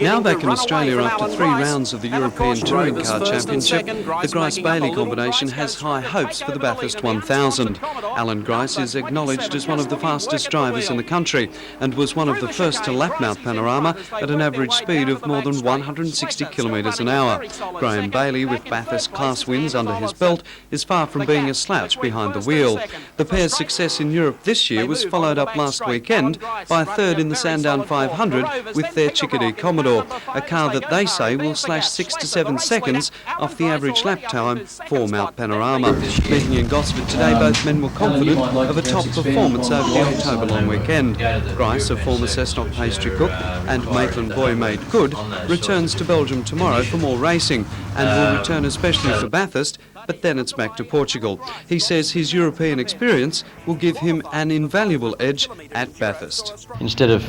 Now back in Australia after 3 rounds of the European Touring Car Championship, the Grice-Bailey combination has high hopes for the Bathurst 1000. Alan Grice is acknowledged as one of the fastest drivers in the country and was one of the first to lap Mount Panorama at an average speed of more than 160 kilometres an hour. Graham Bailey, with Bathurst class wins under his belt, is far from being a slouch behind the wheel. The pair's success in Europe this year was followed up last weekend by a third in the Sandown 500 with their Chickadee Commodore, a car that they say will slash 6 to 7 seconds off the average lap time for Mount Panorama. Meeting in Gosford today, both men were confident of a top performance over the October long weekend. Grice, a former Cessnock pastry cook and Maitland boy made good, returns to Belgium tomorrow for more racing and will return especially for Bathurst, but then it's back to Portugal. He says his European experience will give him an invaluable edge at Bathurst. Instead of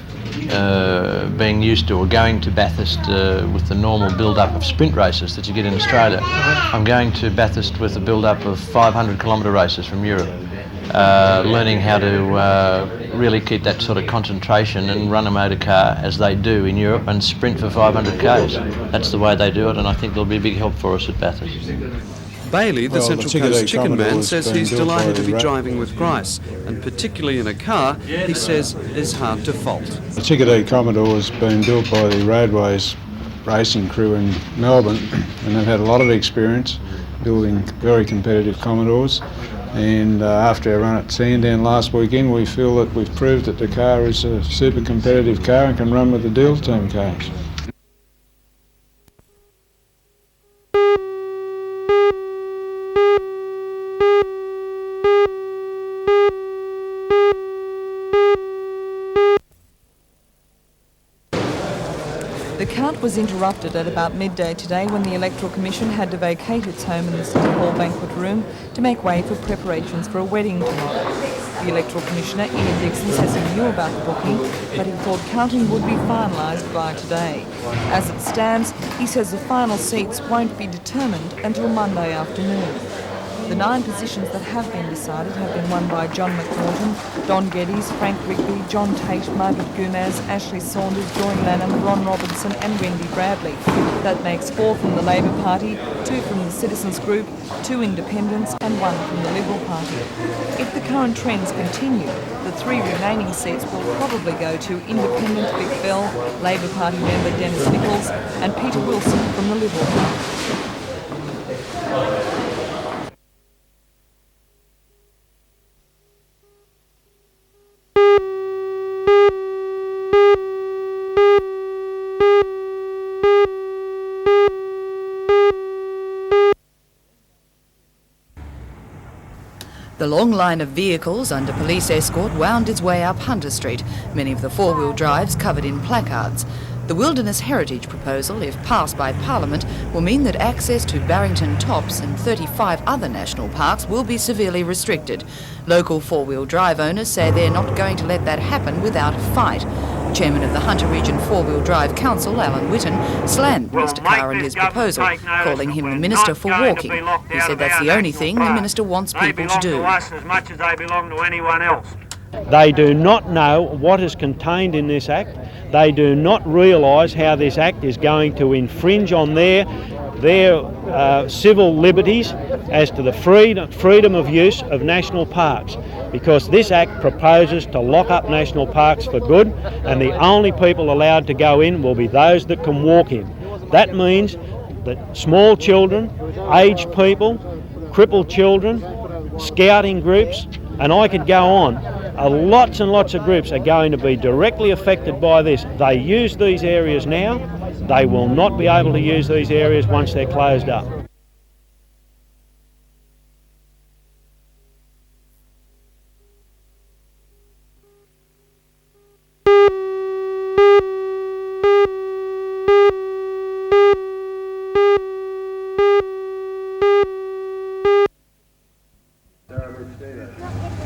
being used to or going to Bathurst with the normal build-up of sprint races that you get in Australia, I'm going to Bathurst with a build-up of 500-kilometre races from Europe, learning how to really keep that sort of concentration and run a motor car as they do in Europe and sprint for 500 k's. That's the way they do it, and I think there'll be a big help for us at Bathurst. Bailey, the Central Coast chicken man, says he's delighted to be driving with Grice, and particularly in a car he says is hard to fault. The Chickadee Commodore has been built by the Roadways racing crew in Melbourne, and they've had a lot of experience building very competitive Commodores. And after our run at Sandown last weekend, we feel that we've proved that the car is a super competitive car and can run with the deal team cars. The count was interrupted at about midday today when the Electoral Commission had to vacate its home in the City Hall banquet room to make way for preparations for a wedding tomorrow. The Electoral Commissioner, Ian Dixon, says he knew about the booking, but he thought counting would be finalised by today. As it stands, he says the final seats won't be determined until Monday afternoon. The 9 positions that have been decided have been won by John McNaughton, Don Geddes, Frank Rigby, John Tate, Margaret Gumez, Ashley Saunders, Joy Lanham, Ron Robinson and Wendy Bradley. That makes 4 from the Labor Party, 2 from the Citizens Group, 2 independents and 1 from the Liberal Party. If the current trends continue, the 3 remaining seats will probably go to Independent Vic Bell, Labor Party member Dennis Nichols and Peter Wilson from the Liberal Party. The long line of vehicles under police escort wound its way up Hunter Street, many of the four-wheel drives covered in placards. The Wilderness Heritage proposal, if passed by Parliament, will mean that access to Barrington Tops and 35 other national parks will be severely restricted. Local four-wheel drive owners say they're not going to let that happen without a fight. Chairman of the Hunter Region Four-Wheel Drive Council, Alan Whitten, slammed Mr Carr and his proposal, calling him the Minister for walking. He said that's the only thing the Minister wants people to do. As much as they belong to anyone else. They do not know what is contained in this Act. They do not realise how this Act is going to infringe on their civil liberties as to the freedom of use of national parks, because this Act proposes to lock up national parks for good, and the only people allowed to go in will be those that can walk in. That means that small children, aged people, crippled children, scouting groups, and I could go on. Lots and lots of groups are going to be directly affected by this. They use these areas now. They will not be able to use these areas once they're closed up.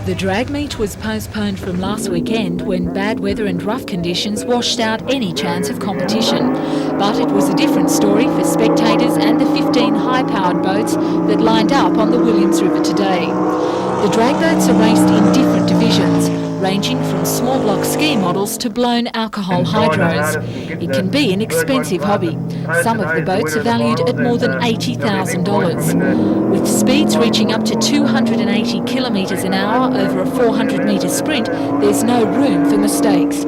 The drag meet was postponed from last weekend when bad weather and rough conditions washed out any chance of competition. But it was a different story for spectators and the 15 high-powered boats that lined up on the Williams River today. The drag boats are raced in different divisions. ranging from small block ski models to blown alcohol hydros. It can be an expensive hobby. Some of the boats are valued at more than $80,000. With speeds reaching up to 280 kilometres an hour over a 400-metre sprint, there's no room for mistakes.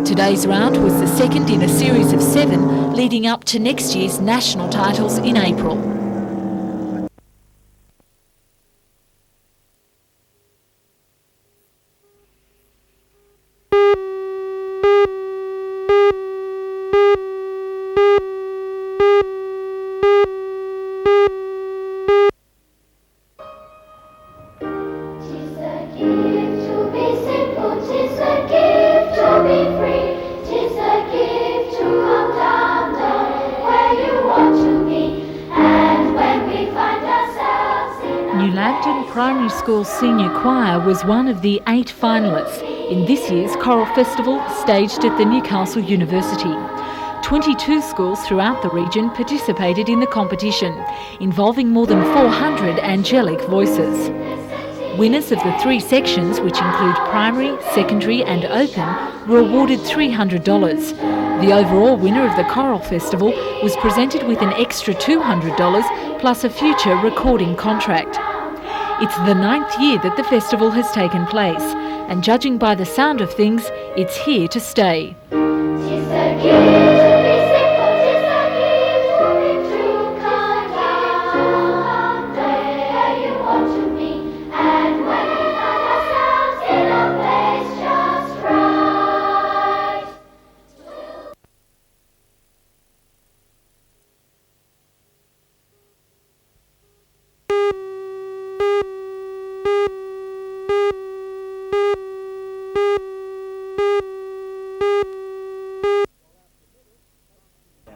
Today's round was the second in a series of 7, leading up to next year's national titles in April. Primary School Senior Choir was one of the 8 finalists in this year's Choral Festival staged at the Newcastle University. 22 schools throughout the region participated in the competition, involving more than 400 angelic voices. Winners of the 3 sections, which include primary, secondary and open, were awarded $300. The overall winner of the Choral Festival was presented with an extra $200 plus a future recording contract. It's the 9th year that the festival has taken place, and judging by the sound of things, it's here to stay.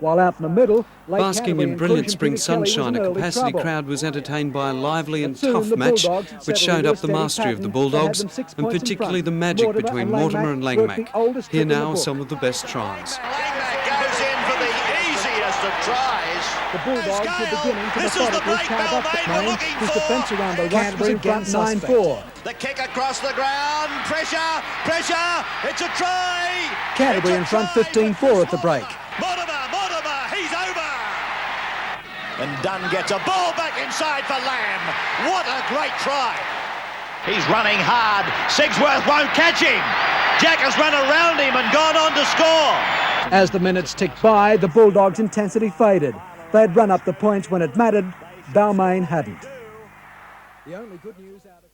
While out in the middle, basking in brilliant spring sunshine, a capacity crowd was entertained by a lively and tough match which showed up the mastery of the Bulldogs and particularly the magic between Mortimer and Langmack. Here now are some of the best tries. Langmack goes in for the easiest of tries. The Bulldogs were beginning to methodically carve up the plane, whose defence around the rush was in front 9-4. The kick across the ground, pressure, it's a try! Canterbury in front 15-4 at the break. Mortimer, he's over! And Dunn gets a ball back inside for Lamb. What a great try! He's running hard. Sigsworth won't catch him. Jack has run around him and gone on to score. As the minutes ticked by, the Bulldogs' intensity faded. They'd run up the points when it mattered. Balmain hadn't. The only good news out of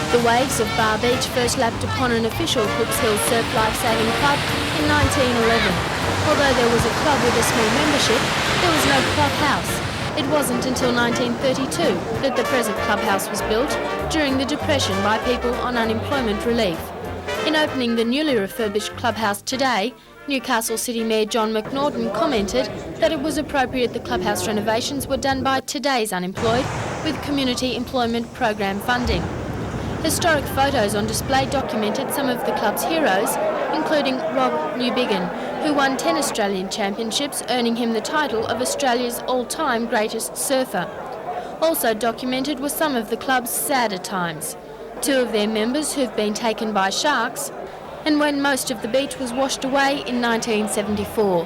The waves of Bar Beach first lapped upon an official Brooks Hill Surf Lifesaving Club in 1911. Although there was a club with a small membership, there was no clubhouse. It wasn't until 1932 that the present clubhouse was built during the Depression by people on unemployment relief. In opening the newly refurbished clubhouse today, Newcastle City Mayor John McNaughton commented that it was appropriate the clubhouse renovations were done by today's unemployed with Community Employment Program funding. Historic photos on display documented some of the club's heroes, including Rob Newbigin, who won 10 Australian championships, earning him the title of Australia's all-time greatest surfer. Also documented were some of the club's sadder times. 2 of their members who've been taken by sharks, and when most of the beach was washed away in 1974.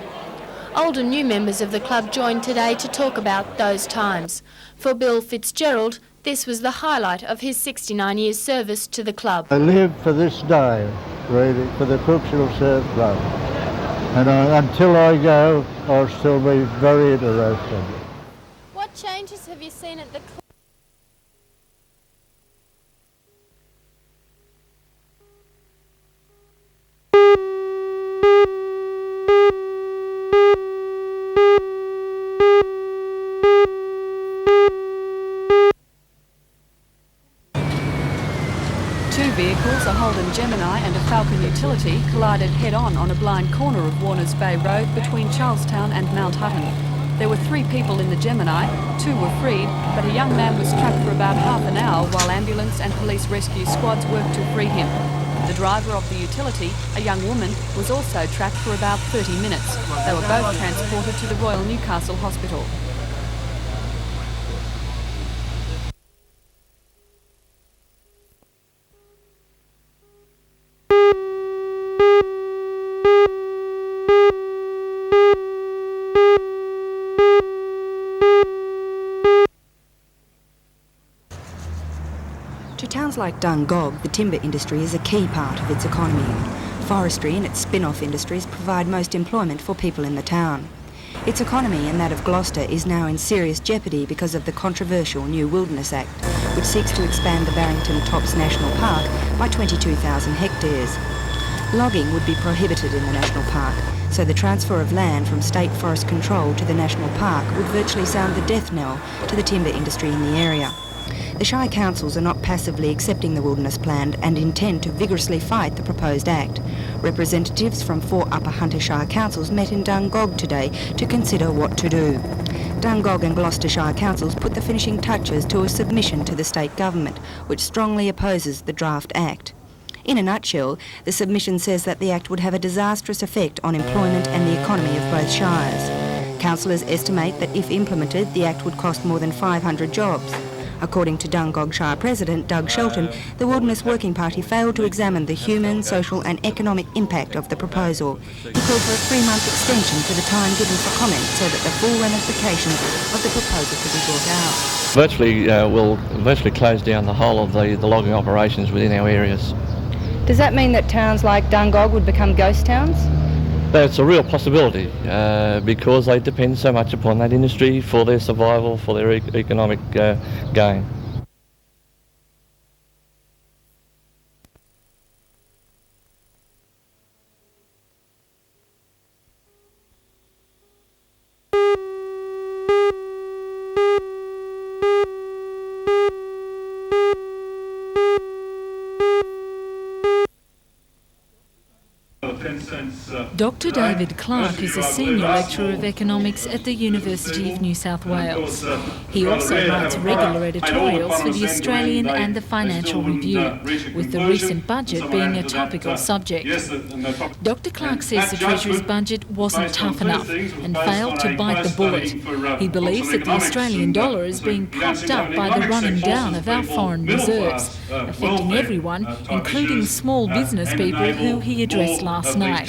Old and new members of the club joined today to talk about those times. For Bill Fitzgerald, this was the highlight of his 69 years service to the club. I live for this day, really, for the Brooks Hill Surf Club. And until I go, I'll still be very interested. What changes have you seen at the club? Vehicles, a Holden Falcon utility collided head-on on a blind corner of Warners Bay Road between Charlestown and Mount Hutton. There were 3 people in the Gemini, 2 were freed, but a young man was trapped for about half an hour while ambulance and police rescue squads worked to free him. The driver of the utility, a young woman, was also trapped for about 30 minutes. They were both transported to the Royal Newcastle Hospital. To towns like Dungog, the timber industry is a key part of its economy. Forestry and its spin-off industries provide most employment for people in the town. Its economy and that of Gloucester is now in serious jeopardy because of the controversial new Wilderness Act, which seeks to expand the Barrington Tops National Park by 22,000 hectares. Logging would be prohibited in the national park, so the transfer of land from state forest control to the national park would virtually sound the death knell to the timber industry in the area. The Shire councils are not passively accepting the wilderness plan and intend to vigorously fight the proposed act. Representatives from 4 Upper Hunter Shire councils met in Dungog today to consider what to do. Dungog and Gloucester Shire councils put the finishing touches to a submission to the state government, which strongly opposes the draft act. In a nutshell, the submission says that the act would have a disastrous effect on employment and the economy of both shires. Councillors estimate that if implemented, the act would cost more than 500 jobs. According to Dungog Shire President Doug Shelton, the Wilderness Working Party failed to examine the human, social and economic impact of the proposal. He called for a 3-month extension to the time given for comment so that the full ramifications of the proposal could be brought out. We'll virtually close down the whole of the logging operations within our areas. Does that mean that towns like Dungog would become ghost towns? That's a real possibility because they depend so much upon that industry for their survival, for their economic gain. Dr. David Clark is a senior lecturer of economics at the University of New South Wales. He also writes regular editorials for the Australian and the Financial Review, with the recent budget being a topical subject. Dr. Clark says the Treasurer's budget wasn't tough enough and failed to bite the bullet. He believes that the Australian dollar is being propped up by the running down of our foreign reserves, affecting everyone, including small business people who he addressed last night.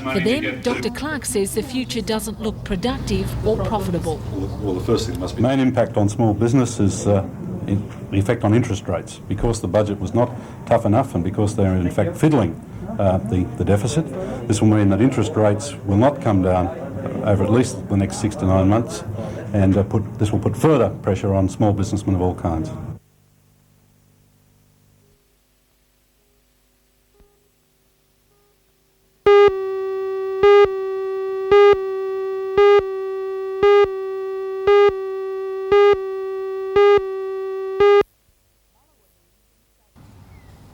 For them, Dr. Clark says the future doesn't look productive or profitable. Well, the first thing must be the main impact on small business is the effect on interest rates. Because the budget was not tough enough and because they're in fact fiddling the deficit, this will mean that interest rates will not come down over at least the next 6 to 9 months, and this will put further pressure on small businessmen of all kinds.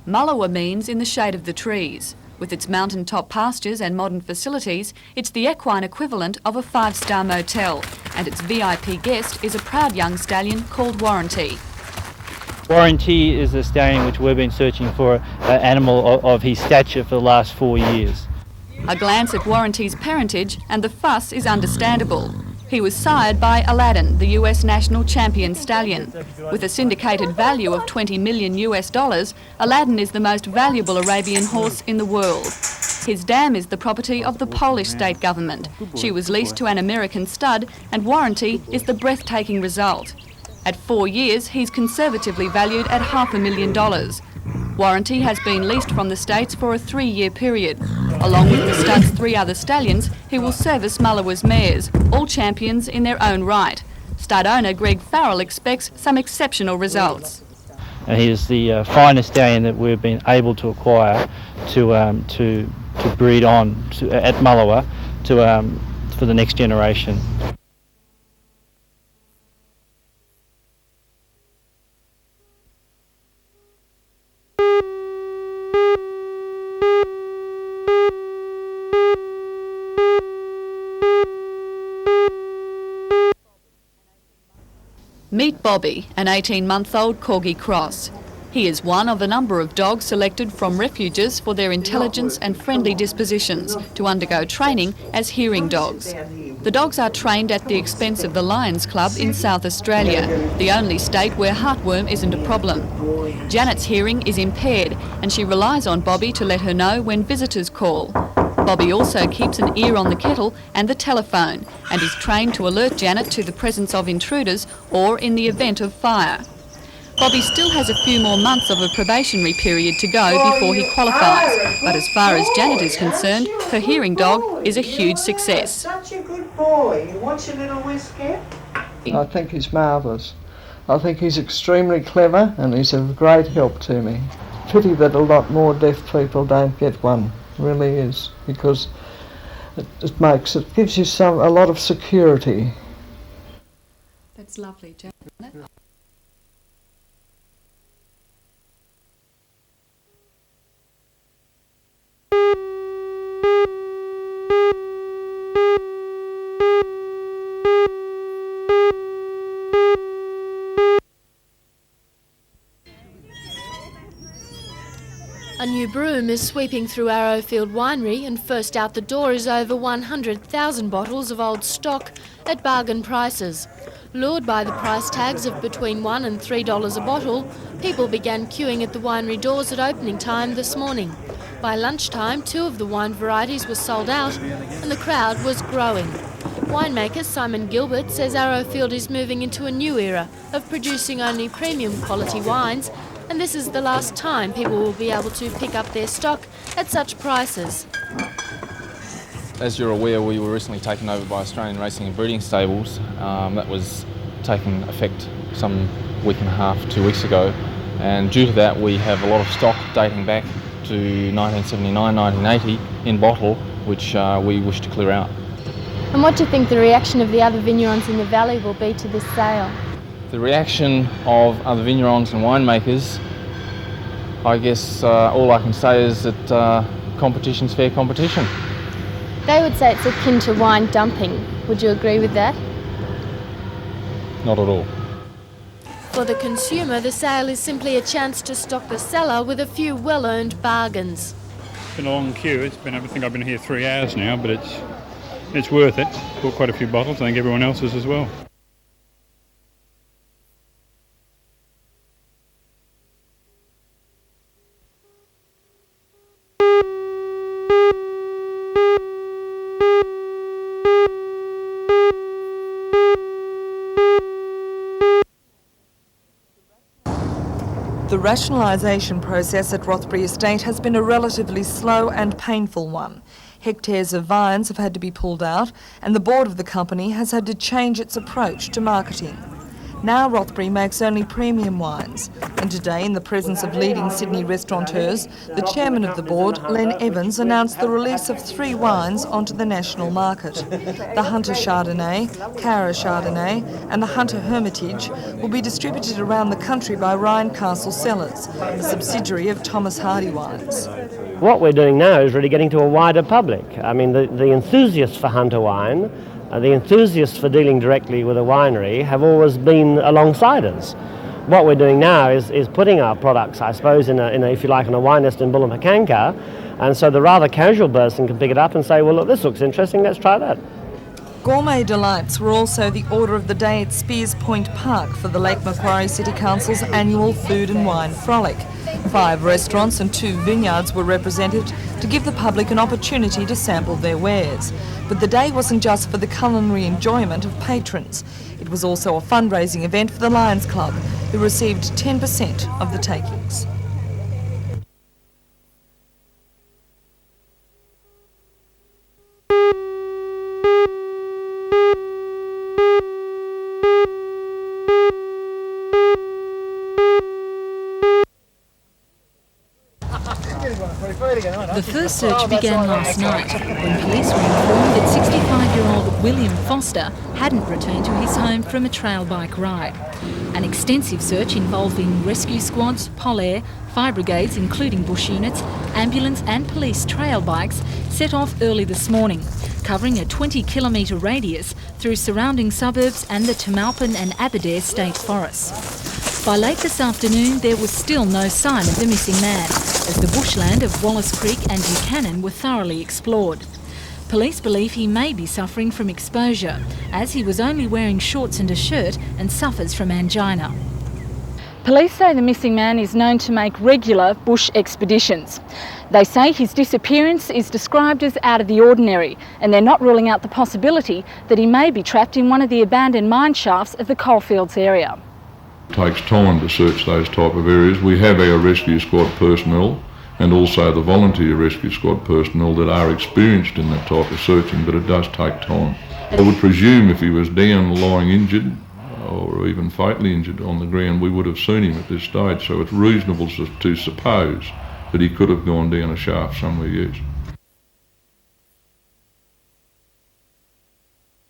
Mullawa means in the shade of the trees. With its mountain-top pastures and modern facilities, it's the equine equivalent of a 5-star motel, and its VIP guest is a proud young stallion called Warranty. Warranty is a stallion which we've been searching for an animal of his stature for the last 4 years. A glance at Warranty's parentage and the fuss is understandable. He was sired by Aladdin, the US national champion stallion. With a syndicated value of $20 million, Aladdin is the most valuable Arabian horse in the world. His dam is the property of the Polish state government. She was leased to an American stud, and Warranty is the breathtaking result. At 4 years, he's conservatively valued at $500,000. Warranty has been leased from the States for a 3-year period. Along with the stud's 3 other stallions, he will service Mullawa's mares, all champions in their own right. Stud owner Greg Farrell expects some exceptional results. He is the finest stallion that we've been able to acquire to breed on at Mullawa for the next generation. Meet Bobby, an 18-month-old Corgi Cross. He is one of a number of dogs selected from refuges for their intelligence and friendly dispositions to undergo training as hearing dogs. The dogs are trained at the expense of the Lions Club in South Australia, the only state where heartworm isn't a problem. Janet's hearing is impaired and she relies on Bobby to let her know when visitors call. Bobby also keeps an ear on the kettle and the telephone and is trained to alert Janet to the presence of intruders or in the event of fire. Bobby still has a few more months of a probationary period to go before he qualifies, but as far as Janet is concerned, her hearing dog is a huge success. Such a good boy. You want your little whiskey? I think he's marvellous. I think he's extremely clever and he's a great help to me. Pity that a lot more deaf people don't get one, really is, because it gives you a lot of security. That's lovely, Janet. A new broom is sweeping through Arrowfield Winery, and first out the door is over 100,000 bottles of old stock at bargain prices. Lured by the price tags of between $1 and $3 a bottle, people began queuing at the winery doors at opening time this morning. By lunchtime, 2 of the wine varieties were sold out and the crowd was growing. Winemaker Simon Gilbert says Arrowfield is moving into a new era of producing only premium quality wines, and this is the last time people will be able to pick up their stock at such prices. As you're aware, we were recently taken over by Australian Racing and Breeding Stables. That was taken effect some week and a half, 2 weeks ago, and due to that we have a lot of stock dating back to 1979, 1980 in bottle, which we wish to clear out. And what do you think the reaction of the other vignerons in the valley will be to this sale? The reaction of other vignerons and winemakers, I guess all I can say is that competition's fair competition. They would say it's akin to wine dumping. Would you agree with that? Not at all. For the consumer, the sale is simply a chance to stock the cellar with a few well-earned bargains. It's been a long queue. I think I've been here 3 hours now, but it's worth it. Bought quite a few bottles. I think everyone else is as well. The rationalisation process at Rothbury Estate has been a relatively slow and painful one. Hectares of vines have had to be pulled out, and the board of the company has had to change its approach to marketing. Now Rothbury makes only premium wines, and today, in the presence of leading Sydney restaurateurs, the chairman of the board, Len Evans, announced the release of 3 wines onto the national market. The Hunter Chardonnay, Cara Chardonnay and the Hunter Hermitage will be distributed around the country by Rhine-Castle Cellars, a subsidiary of Thomas Hardy Wines. What we're doing now is really getting to a wider public. I mean, the enthusiasts for Hunter wine, the enthusiasts for dealing directly with a winery have always been alongside us. What we're doing now is putting our products, I suppose, in a if you like, in a wine nest in Bullamakanka, and so the rather casual person can pick it up and say, well, look, this looks interesting, let's try that. Gourmet delights were also the order of the day at Spears Point Park for the Lake Macquarie City Council's annual Food and Wine Frolic. 5 restaurants and 2 vineyards were represented to give the public an opportunity to sample their wares. But the day wasn't just for the culinary enjoyment of patrons. It was also a fundraising event for the Lions Club, who received 10% of the takings. The first search began last night when police were informed that 65-year-old William Foster hadn't returned to his home from a trail bike ride. An extensive search involving rescue squads, Polair, fire brigades including bush units, ambulance and police trail bikes set off early this morning. covering a 20-kilometre radius through surrounding suburbs and the Tamalpin and Aberdare state forests. By late this afternoon, there was still no sign of the missing man, as the bushland of Wallace Creek and Buchanan were thoroughly explored. Police believe he may be suffering from exposure, as he was only wearing shorts and a shirt and suffers from angina. Police say the missing man is known to make regular bush expeditions. They say his disappearance is described as out of the ordinary, and they're not ruling out the possibility that he may be trapped in one of the abandoned mine shafts of the coalfields area. It takes time to search those type of areas. We have our rescue squad personnel and also the volunteer rescue squad personnel that are experienced in that type of searching, but it does take time. I would presume if he was down lying injured or even fatally injured on the ground, we would have seen him at this stage, so it's reasonable to suppose that he could have gone down a shaft somewhere, yes.